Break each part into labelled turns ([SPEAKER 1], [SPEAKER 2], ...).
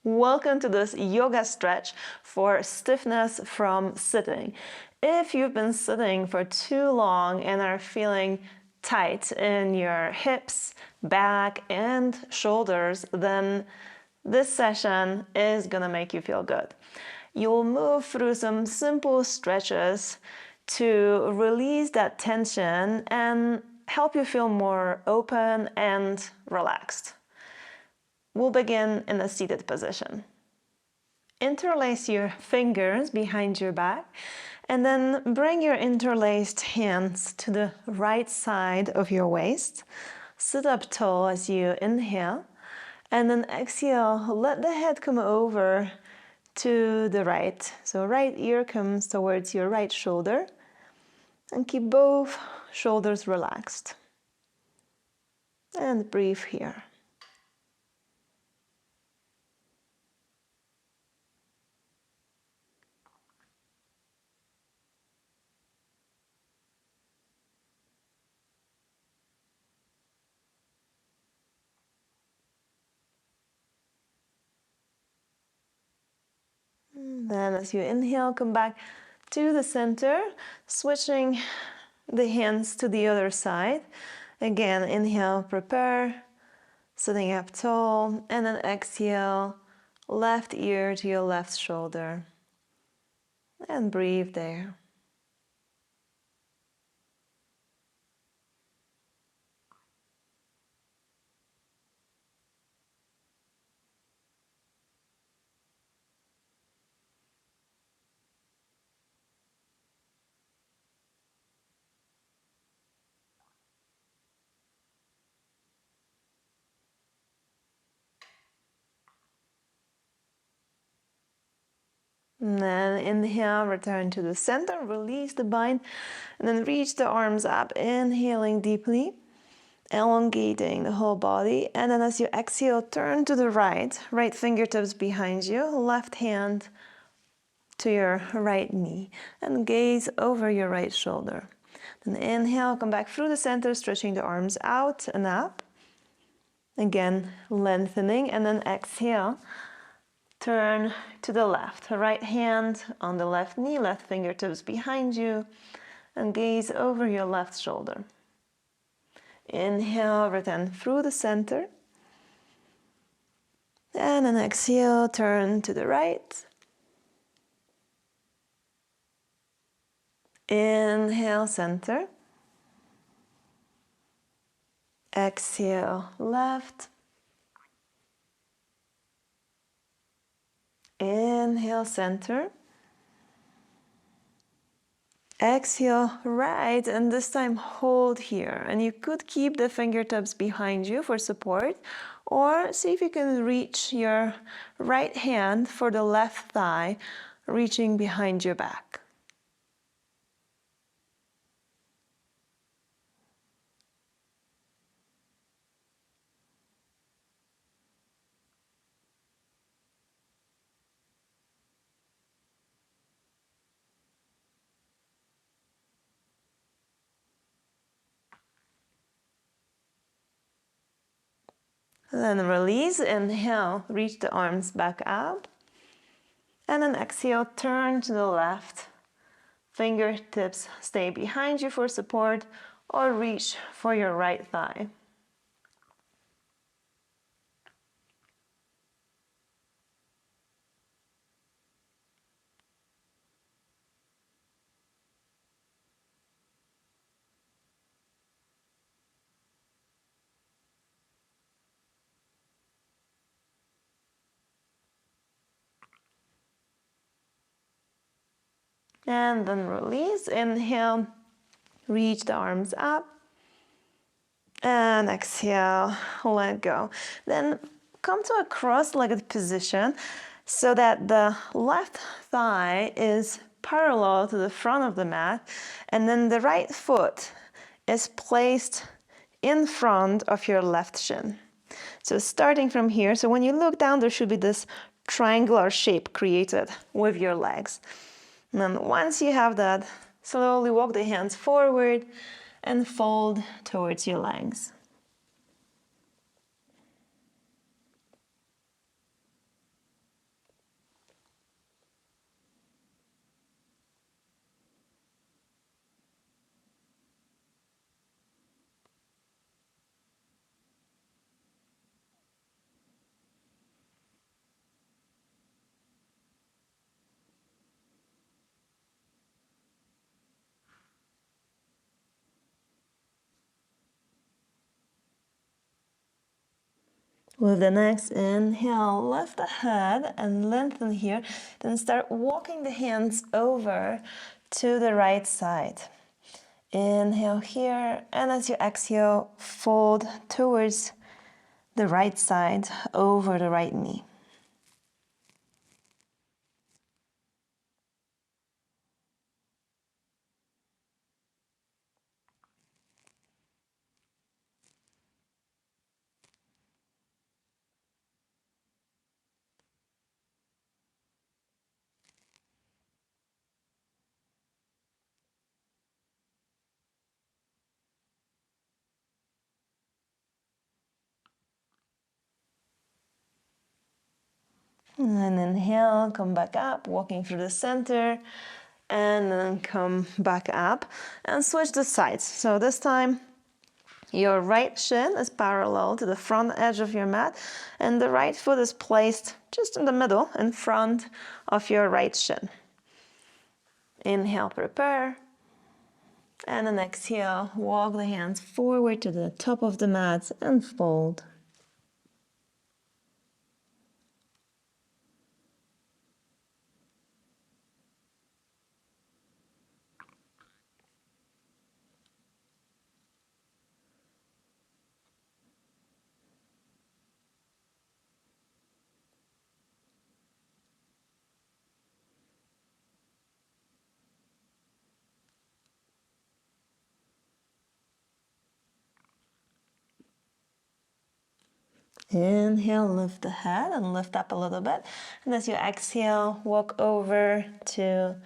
[SPEAKER 1] Welcome to this yoga stretch for stiffness from sitting. If you've been sitting for too long and are feeling tight in your hips, back, and shoulders, then this session is gonna make you feel good. You'll move through some simple stretches to release that tension and help you feel more open and relaxed. We'll begin in a seated position. Interlace your fingers behind your back and then bring your interlaced hands to the right side of your waist. Sit up tall as you inhale and then exhale, let the head come over to the right. So right ear comes towards your right shoulder and keep both shoulders relaxed. And breathe here. Then as you inhale, come back to the center, switching the hands to the other side. Again, inhale, prepare, sitting up tall, and then exhale, left ear to your left shoulder. And breathe there. And then inhale, return to the center, release the bind, and then reach the arms up, inhaling deeply, elongating the whole body. And then as you exhale, turn to the right, right fingertips behind you, left hand to your right knee, and gaze over your right shoulder. Then inhale, come back through the center, stretching the arms out and up. Again, lengthening, and then exhale. Turn to the left, right hand on the left knee, left fingertips behind you, and gaze over your left shoulder. Inhale, return through the center. And then exhale, turn to the right. Inhale, center. Exhale, left. Inhale, center. Exhale, right, and this time hold here. And you could keep the fingertips behind you for support, or see if you can reach your right hand for the left thigh, reaching behind your back. Then release, inhale, reach the arms back up. And then exhale, turn to the left. Fingertips stay behind you for support or reach for your right thigh. And then release, inhale, reach the arms up. And exhale, let go. Then come to a cross-legged position so that the left thigh is parallel to the front of the mat. And then the right foot is placed in front of your left shin. So starting from here, so when you look down, there should be this triangular shape created with your legs. And then once you have that, slowly walk the hands forward and fold towards your legs. With the next inhale, lift the head and lengthen here. Then start walking the hands over to the right side. Inhale here, and as you exhale, fold towards the right side over the right knee. And then inhale, come back up, walking through the center, and then come back up and switch the sides. So this time your right shin is parallel to the front edge of your mat, and the right foot is placed just in the middle, in front of your right shin. Inhale, prepare. And then exhale, walk the hands forward to the top of the mat and fold. Inhale, lift the head and lift up a little bit. And as you exhale, walk over to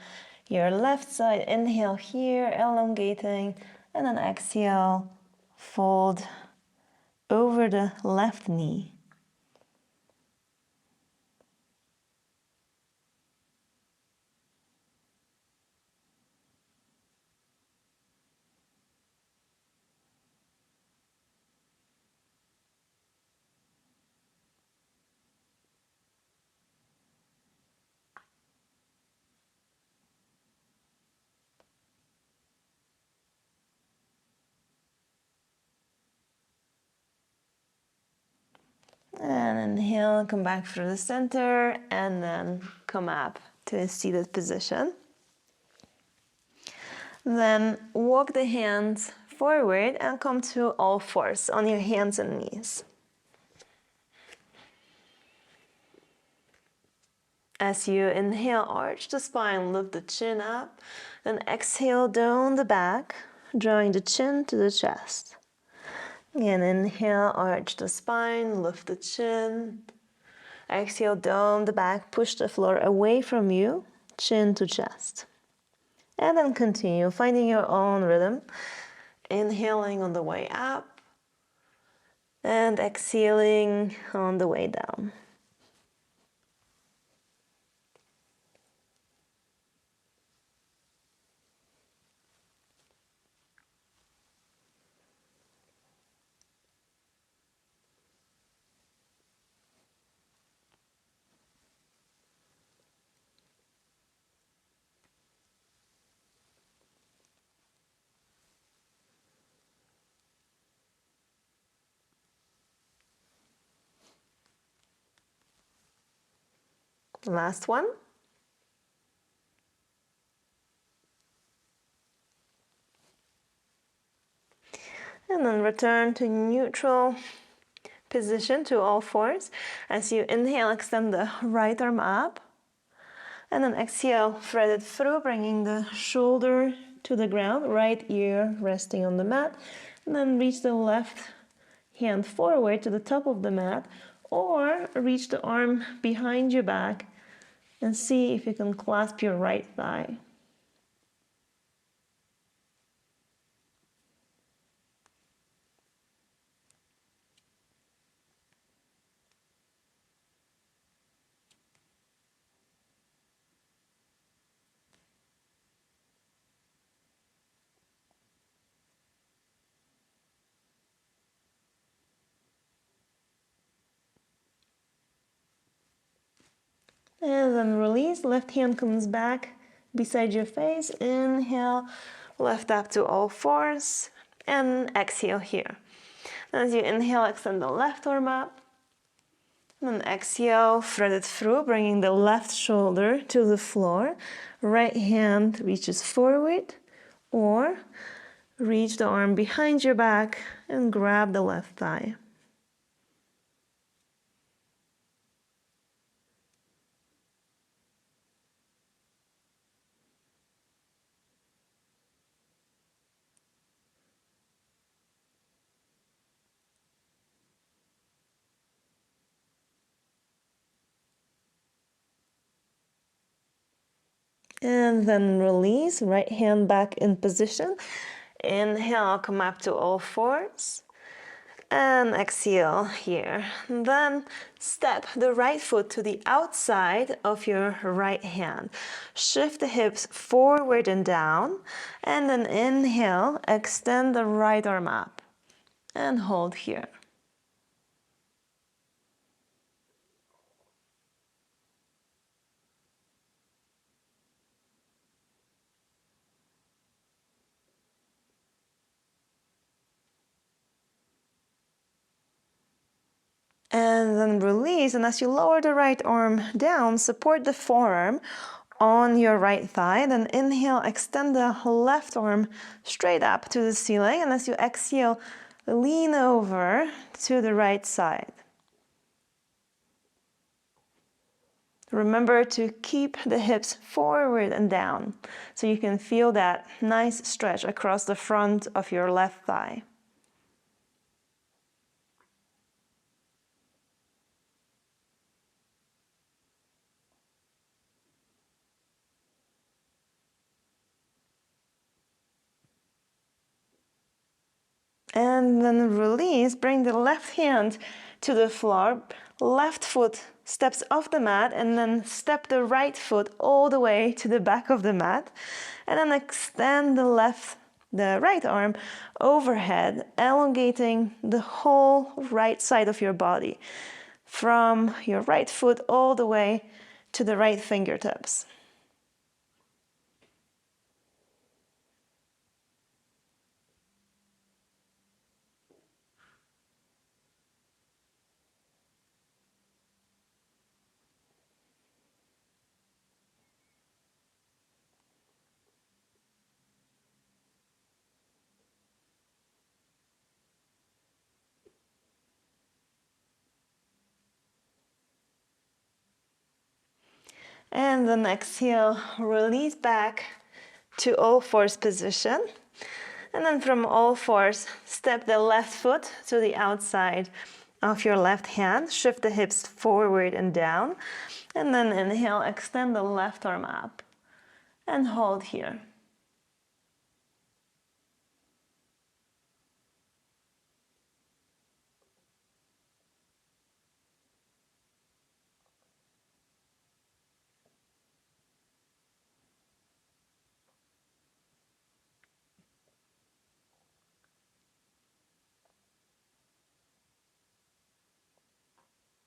[SPEAKER 1] your left side. Inhale here, elongating. And then exhale, fold over the left knee. And inhale, come back through the center, and then come up to a seated position. Then walk the hands forward and come to all fours on your hands and knees. As you inhale, arch the spine, lift the chin up. Then exhale down the back, drawing the chin to the chest. Again, inhale, arch the spine, lift the chin. Exhale down the back, push the floor away from you, chin to chest. And then continue, finding your own rhythm. Inhaling on the way up and exhaling on the way down. Last one. And then return to neutral position to all fours. As you inhale, extend the right arm up. And then exhale, thread it through, bringing the shoulder to the ground, right ear resting on the mat. And then reach the left hand forward to the top of the mat, or reach the arm behind your back and see if you can clasp your right thigh. And then release, left hand comes back beside your face. Inhale, lift up to all fours, and exhale here. As you inhale, extend the left arm up. And then exhale, thread it through, bringing the left shoulder to the floor. Right hand reaches forward, or reach the arm behind your back and grab the left thigh. And then release, right hand back in position. Inhale, come up to all fours. And exhale here. Then step the right foot to the outside of your right hand. Shift the hips forward and down. And then inhale, extend the right arm up. And hold here. And then release, and as you lower the right arm down, support the forearm on your right thigh. Then inhale, extend the left arm straight up to the ceiling. And as you exhale, lean over to the right side. Remember to keep the hips forward and down so you can feel that nice stretch across the front of your left thigh. And then release, bring the left hand to the floor, left foot steps off the mat, and then step the right foot all the way to the back of the mat. And then extend the right arm overhead, elongating the whole right side of your body, from your right foot all the way to the right fingertips. And then exhale, release back to all fours position. And then from all fours, step the left foot to the outside of your left hand. Shift the hips forward and down. And then inhale, extend the left arm up. And hold here.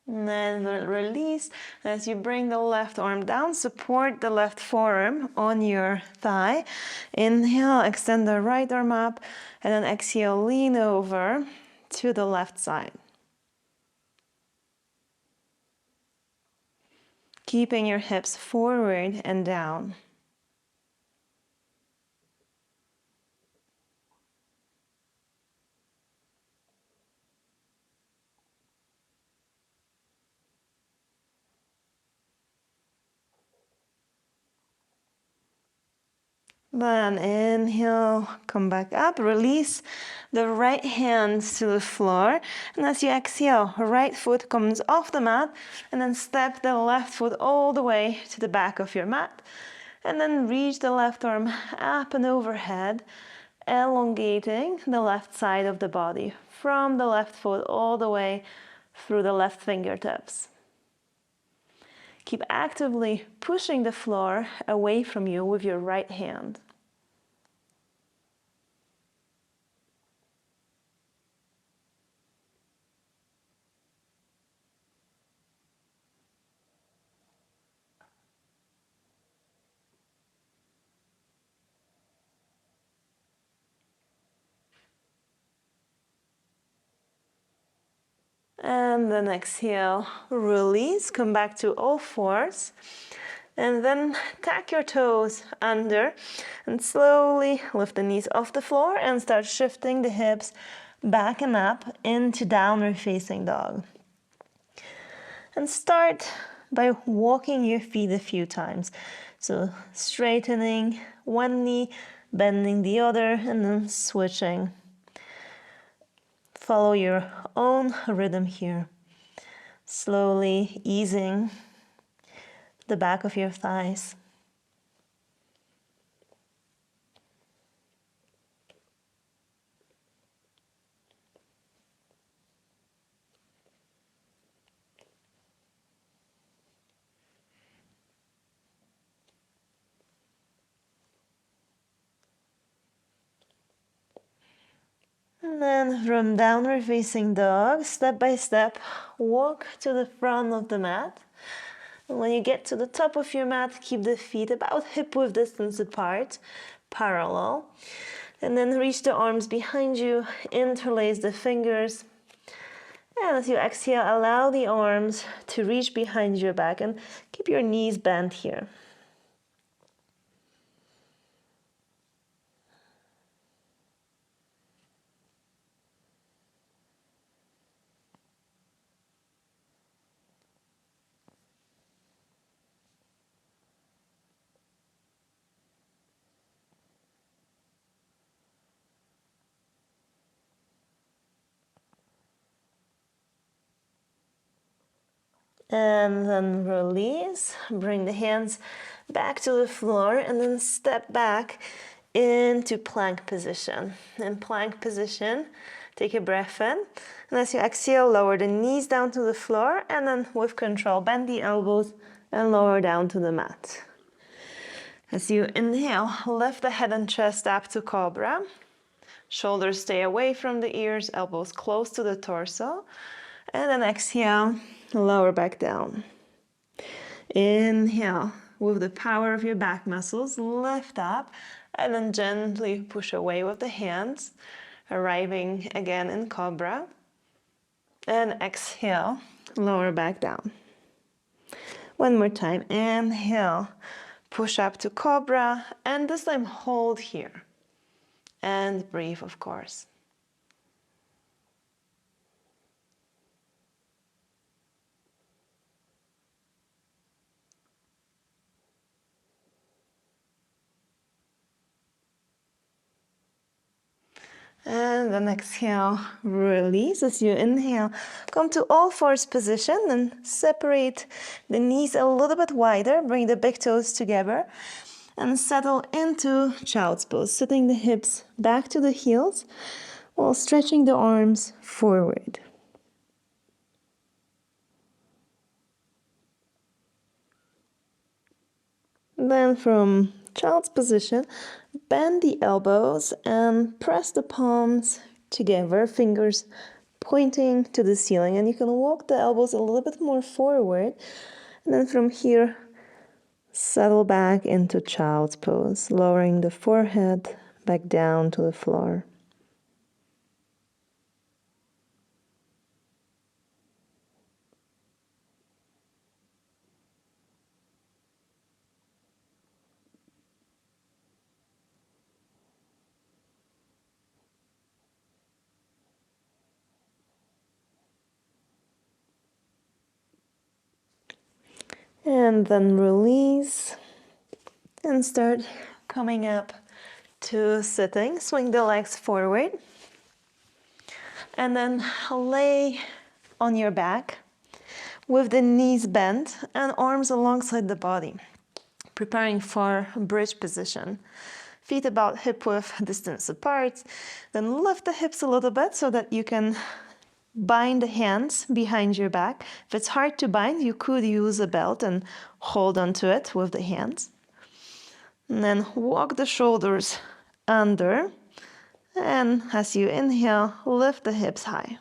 [SPEAKER 1] And then release. As you bring the left arm down, support the left forearm on your thigh. Inhale, extend the right arm up, and then exhale, lean over to the left side. Keeping your hips forward and down. Then inhale, come back up, release the right hand to the floor. And as you exhale, right foot comes off the mat, and then step the left foot all the way to the back of your mat. And then reach the left arm up and overhead, elongating the left side of the body from the left foot all the way through the left fingertips. Keep actively pushing the floor away from you with your right hand. And then exhale, release, come back to all fours. And then tuck your toes under and slowly lift the knees off the floor and start shifting the hips back and up into downward facing dog. And start by walking your feet a few times. So straightening one knee, bending the other, and then switching. Follow your own rhythm here. Slowly easing the back of your thighs. And then from downward facing dog, step by step, walk to the front of the mat. And when you get to the top of your mat, keep the feet about hip-width distance apart, parallel. And then reach the arms behind you, interlace the fingers. And as you exhale, allow the arms to reach behind your back and keep your knees bent here. And then release, bring the hands back to the floor and then step back into plank position. In plank position, take a breath in. And as you exhale, lower the knees down to the floor and then with control, bend the elbows and lower down to the mat. As you inhale, lift the head and chest up to cobra. Shoulders stay away from the ears, elbows close to the torso. And then exhale, lower back down. Inhale, with the power of your back muscles, lift up and then gently push away with the hands, arriving again in cobra. And exhale, lower back down. One more time, inhale, push up to cobra, and this time hold here. And breathe, of course. And then exhale, release. As you inhale, come to all fours position and separate the knees a little bit wider. Bring the big toes together and settle into child's pose, sitting the hips back to the heels while stretching the arms forward. Then from child's position, bend the elbows and press the palms together, fingers pointing to the ceiling. And you can walk the elbows a little bit more forward. And then from here, settle back into child's pose, lowering the forehead back down to the floor. And then release and start coming up to sitting. Swing the legs forward. And then lay on your back with the knees bent and arms alongside the body, preparing for bridge position. Feet about hip-width distance apart. Then lift the hips a little bit so that you can bind the hands behind your back. If it's hard to bind, you could use a belt and hold onto it with the hands. And then walk the shoulders under. And as you inhale, lift the hips high.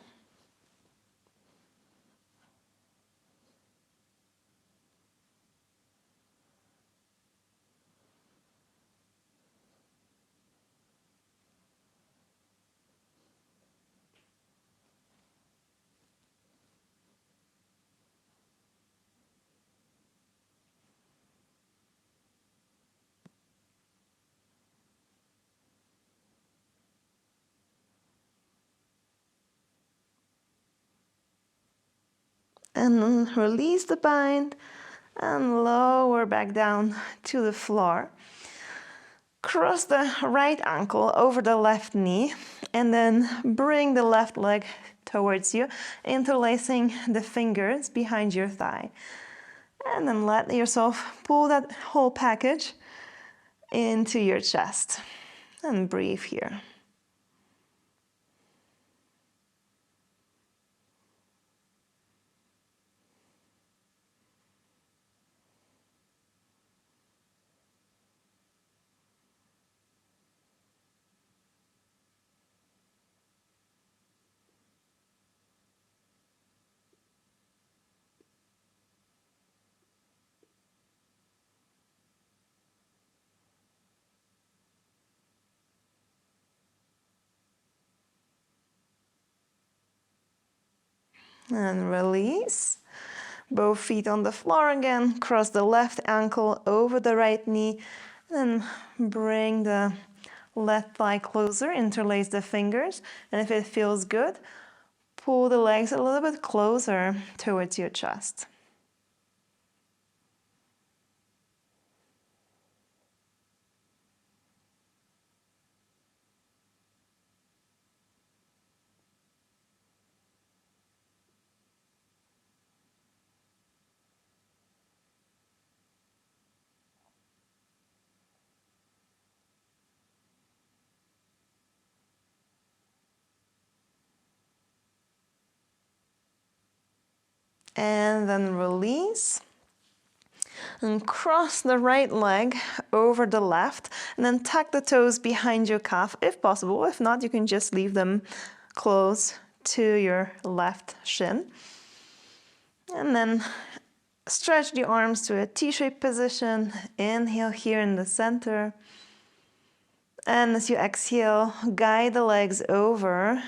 [SPEAKER 1] And then release the bind and lower back down to the floor. Cross the right ankle over the left knee and then bring the left leg towards you, interlacing the fingers behind your thigh. And then let yourself pull that whole package into your chest. And breathe here. And release. Both feet on the floor again. Cross the left ankle over the right knee. Then bring the left thigh closer. Interlace the fingers. And if it feels good, pull the legs a little bit closer towards your chest. And then release. And cross the right leg over the left. And then tuck the toes behind your calf if possible. If not, you can just leave them close to your left shin. And then stretch the arms to a T-shaped position. Inhale here in the center. And as you exhale, guide the legs over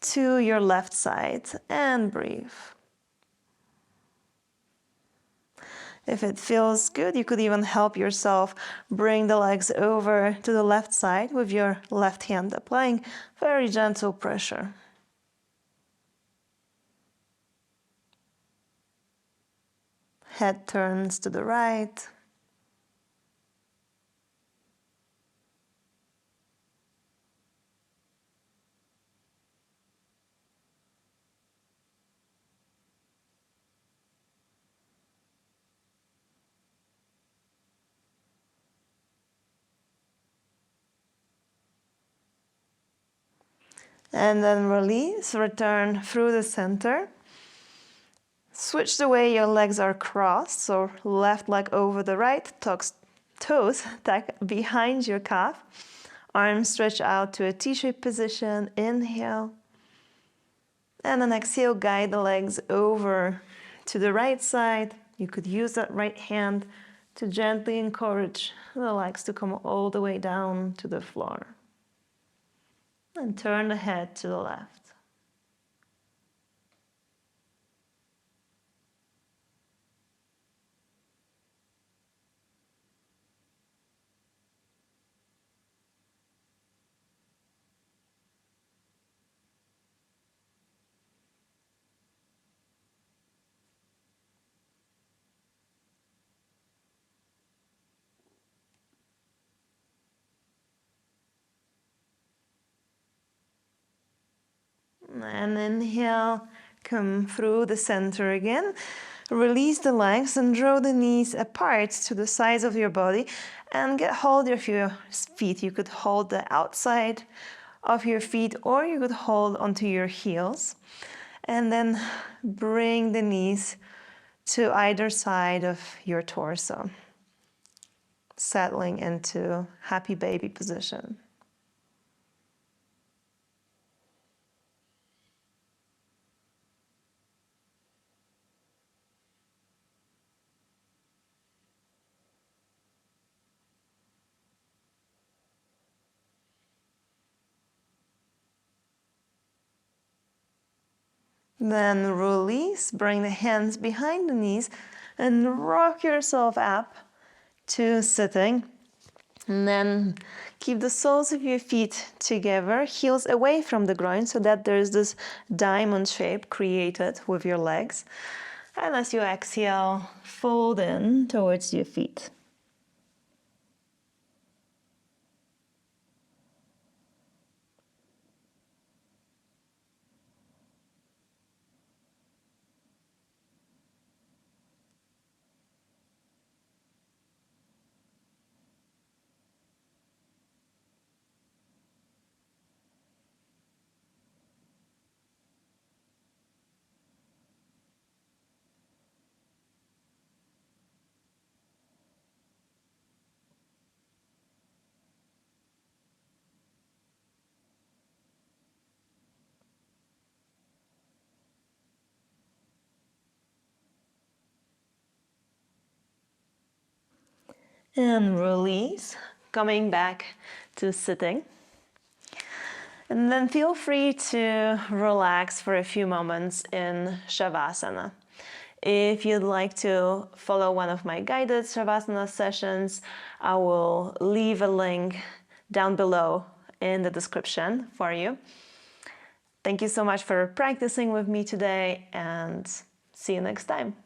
[SPEAKER 1] to your left side and breathe. If it feels good, you could even help yourself bring the legs over to the left side with your left hand, applying very gentle pressure. Head turns to the right. And then release, return through the center. Switch the way your legs are crossed, so left leg over the right, toes tuck behind your calf. Arms stretch out to a T-shaped position, inhale. And then exhale, guide the legs over to the right side. You could use that right hand to gently encourage the legs to come all the way down to the floor. And turn the head to the left. And inhale, come through the center again. Release the legs and draw the knees apart to the sides of your body and get hold of your feet. You could hold the outside of your feet or you could hold onto your heels. And then bring the knees to either side of your torso, settling into happy baby position. Then release, bring the hands behind the knees and rock yourself up to sitting. And then keep the soles of your feet together, heels away from the groin so that there's this diamond shape created with your legs. And as you exhale, fold in towards your feet. And release, coming back to sitting. And then feel free to relax for a few moments in Shavasana. If you'd like to follow one of my guided Shavasana sessions, I will leave a link down below in the description for you. Thank you so much for practicing with me today, and see you next time.